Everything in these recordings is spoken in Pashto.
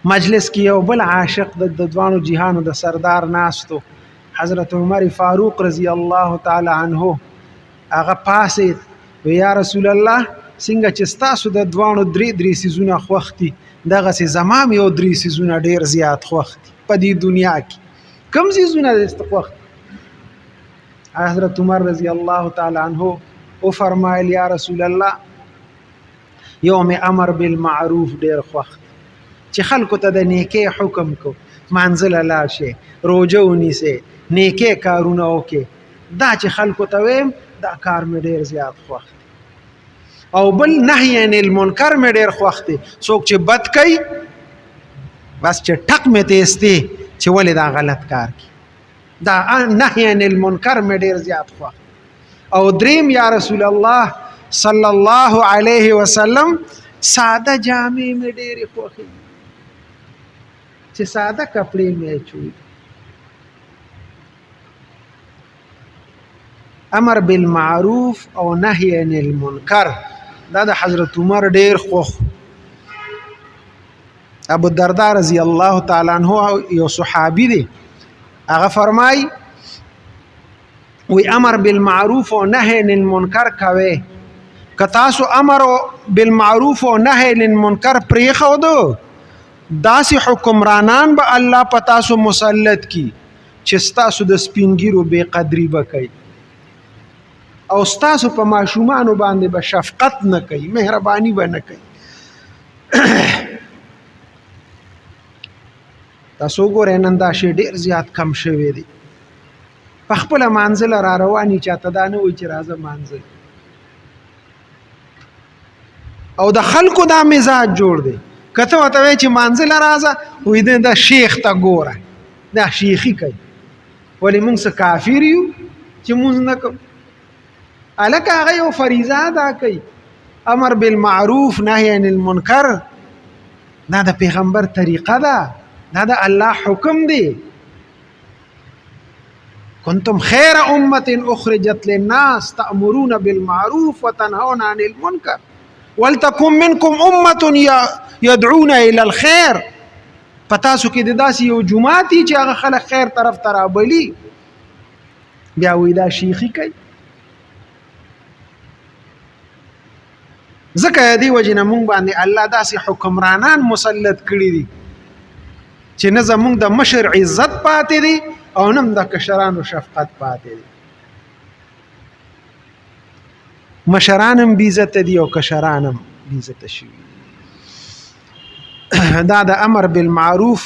مجلس کې یو بل عاشق د دوانو جهانو د سردار ناستو حضرت عمر فاروق رضی الله تعالی عنه هغه پاسې یا رسول الله څنګه چې ستاسو د دوانو درې سيزونه خوختي دغه سي زمام یو 3 سيزونه ډیر زیات خوختي په دې دنیا کې کوم سيزونه د استخوخت حضرت عمر رضی الله تعالی عنه او فرمایل یا رسول الله یوم امر بالمعروف ډیر خوخت چې خلکو ته د نیکی حکم کو منزل لاشه روزه ونیسه نیکی کارونه وکي دا چې خلکو ته ویم دا کار مې ډیر زیات خوښ او بل نهی عن المنکر مې ډیر خوښ دي څوک چې بد کوي بس چې ټک مې تېستي چې ولې دا غلط کار کوي دا نهی عن المنکر مې ډیر زیات خوښ او دریم یا رسول الله صلی الله علیه وسلم ساده جامې مې ډیر خوښ چې ساده کپڑے مې چوي امر بالمعروف او نهی عن المنکر دا د حضرت عمر ډیر خوښ ابو الدرداء رضی الله تعالی عنہ یو صحابي دی هغه فرمای وی امر بالمعروف او نهی عن المنکر کوي کتاسو امر بالمعروف او نهی عن المنکر پرې خو دو داسې حکمرانان به الله پتاسو مسلط کی چې ستاسو د سپینګیرو بے قدری وکړي او ستاسو په ماشومان باندې به شفقت نه کوي مهرباني به نه کوي تاسو ګورئ نن دا شی ډیر زیات کم شوی دی په خپل منزل را رواني چاته دا نه وي چې راځه منزل او د خلکو دا مزاج جوړ دی کته وته چې منزل راځه وې دا شیخ ته ګوره دا شیخی کوي ولی موږ څه کافر یو چې موږ نه کوو الکه هغه یو فریضه ادا کوي امر بالمعروف نهی عن المنکر دا د پیغمبر طریقه ده دا د الله حکم دی کنتم خیر امه اخرجت للناس تأمرون بالمعروف وتنهون عن المنکر ولتكن منكم امه يدعون الى الخير پتاسو کې د داسې یو جماعتي چې هغه خلک خیر طرف ته رابلي بیا وې دا شیخي کوي ځکه دی وجنه مونږ باندې الله داسې حکمرانان مسلط کړي دي چې نه زمونږ د مشر عزت پاتې دي او نه د کشرانو شفقت پاتې دي مشرانم بی عزت دي او کشرانم بی عزت شي دا د امر بالمعروف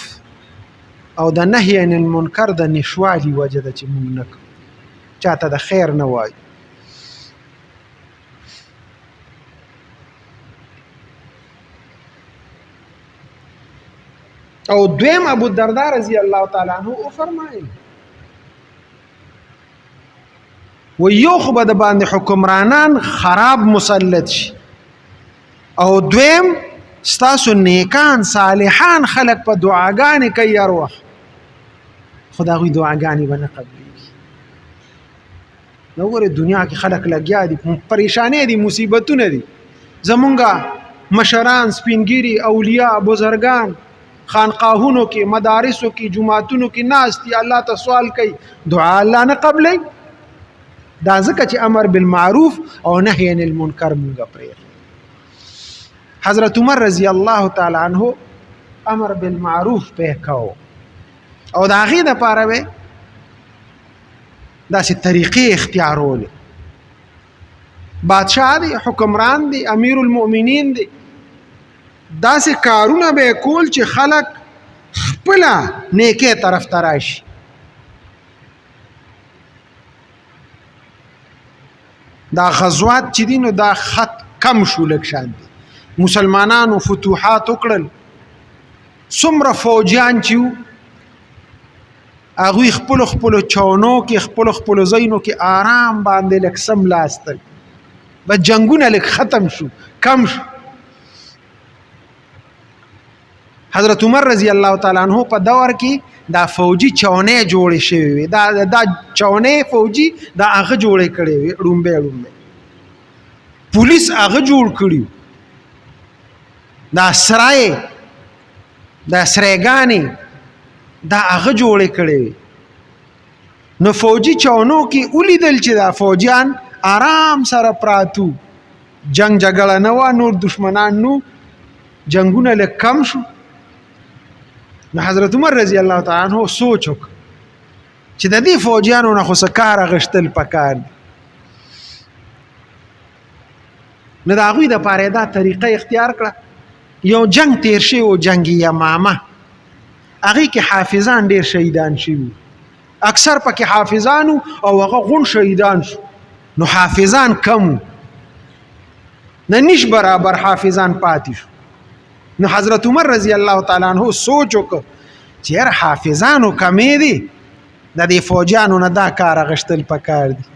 او د نهی عن المنکر د نشوالي وجه ده چې مونږ نه کوو چاته د خیر نه وایو او دویم ابو الدرداء رضی الله تعالی عنہ او فرمایي و یو خو به د باندې حکمرانان خراب مسلط شي او دویم ستاسو نیکان صالحان خلق په دعاګانې کوي هر وخت خدا غوي دعاګانې به نه قبلېږي نو ګوره دنیا کې خلق لګیا دي پریشانې دي مصیبتونه دي زمونږه مشران سپینګیري اولیاء بزرگان خانقاهونو کې مدارسو کې جماعتونو کې ناس دي الله ته سوال کوي دعا الله نه قبلې دا ځکه چې امر بالمعروف او نهی عن المنکر مونږ پرې حضرت عمر رضی الله تعالی عنہ امر بالمعروف په کو او دا غي د پاره و داسې طریقې اختیارول بادشاہ دی حکمران دی امیر المؤمنین دی داسې کارونه به کول چې خلق خپل نیکه طرف ته راشي دا غزوات چې دي نو دا خط کم شو لک شان دي مسلمانانو فتوحات وکړل څومره فوجیان چې هغوی خپل چونو کې خپل ځایونو کې آرام باندې لک سم لاستل به جنگونه لک ختم شو کم شو حضرت عمر رضی الله تعالی عنہ په دور کې دا فوجي چونې جوړې شوې وي دا چونې فوجي دا هغه جوړې کړې وي ډومبه پولیس هغه جوړ کړیو دا سرای دا سریګانې دا هغه جوړې کړې. نو فوجي چونو کې ولیدل چې دا فوجیان آرام سره پراتو، جنگ جګړه نه وه، نور دشمنان نو، جنگونه لږ کم شو. نو حضرت عمر رضی الله تعالی عنہ سوچ وکړ چې د دې فوجیانو نه خو څه کار اخیستل پکار دي. نو د هغوی دپاره دا طریقه اختیار کړه. یو جنگ تیر شوی و، جنگ یمامه، هغې کې حافظان ډېر شهیدان شوي، اکثر پکې حافظانو او هغه غون شهیدان شو. نو حافظان کم نه، نش برابر حافظان پاتې شو. نو حضرت عمر رضی الله تعالی عنہ سوچ وکړ چې یار حافظانو کمې دي، د دې فوجیانو نه دا کار اخیستل پکار دي.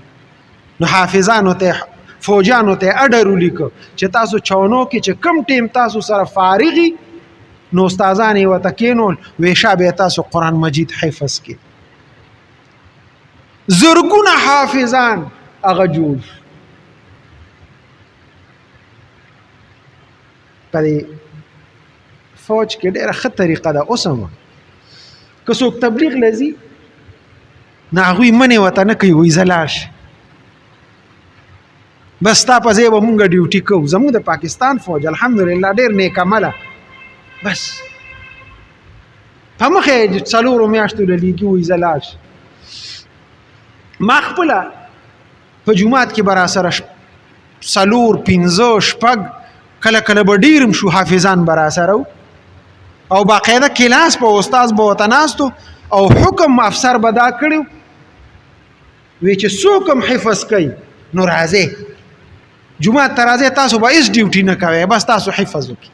نو حافظانو ته فوجیانو ته اډر ولیکه چې تاسو چونو کې چې کم ټیم تاسو سره فارغي، نو استادان یې ورته کینول، ویشا به تاسو قرآن مجید حفظ کې. زرګونه حافظان هغه جوړ. په دې فوج کې ډېره ښه طریقه ده. اوس هم که څوک تبلیغ لځي نه، هغوی منې ورته نه کوي، وایي زه لاړ شم، بس ستا په ځای به مونږ ډیوټي کوو. زموږ د پاکستان فوج الحمدلله ډېر نیک عمله، بس په مخه یې 4 میاشتو له لیږي، وایي زه لاړ شم. ما خپله په جومات کې به راسره 4 5 6 کله کله به ډېر شو حافظان به راسره او باقاعده کلاس په استاد به ورته ناستو او حکم افسر به دا کړی وی چې څوک هم حفظ کوي نو راځئ جومات ته راځئ، تاسو به هېڅ ډیوټي نه کوئ، بس تاسو حفظ وکړئ.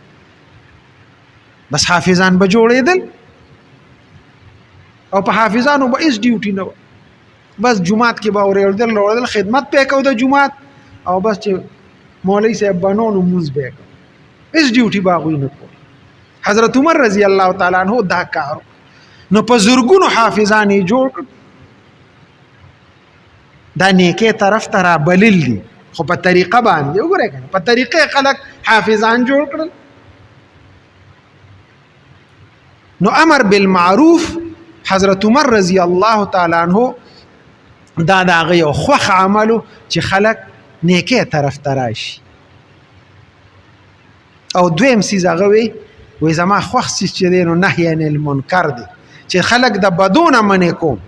بس حافظان به جوړېدل او په حافظانو به هېڅ ډیوټي نه وه، بس جومات کې به اورېدل خدمت به یې کوو د جومات، او بس چې مولوي صاحب بنو نو مونځ به یې کوو، هېڅ ډیوټي به هغوی نه کوو. حضرت عمر رضی الله تعالی عنہ دا کار نو په زرګونو حافظان یې جوړ کړ. دا نیکې طرف ته رابلل دي، خو په طریقه باندې وګورئ کنه، په طریقې خلک حافظان جوړ کړل. نو امر بالمعروف حضرت عمر رضی الله تعالی عنہ دا د هغه یو خوښ عملو چې خلک نیکې طرف ته راشي. او دویم څیز هغه وی زما خوښ څیز چې دی نو نهی عن المنکر دی، چې خلک د بدو نه منې کوم.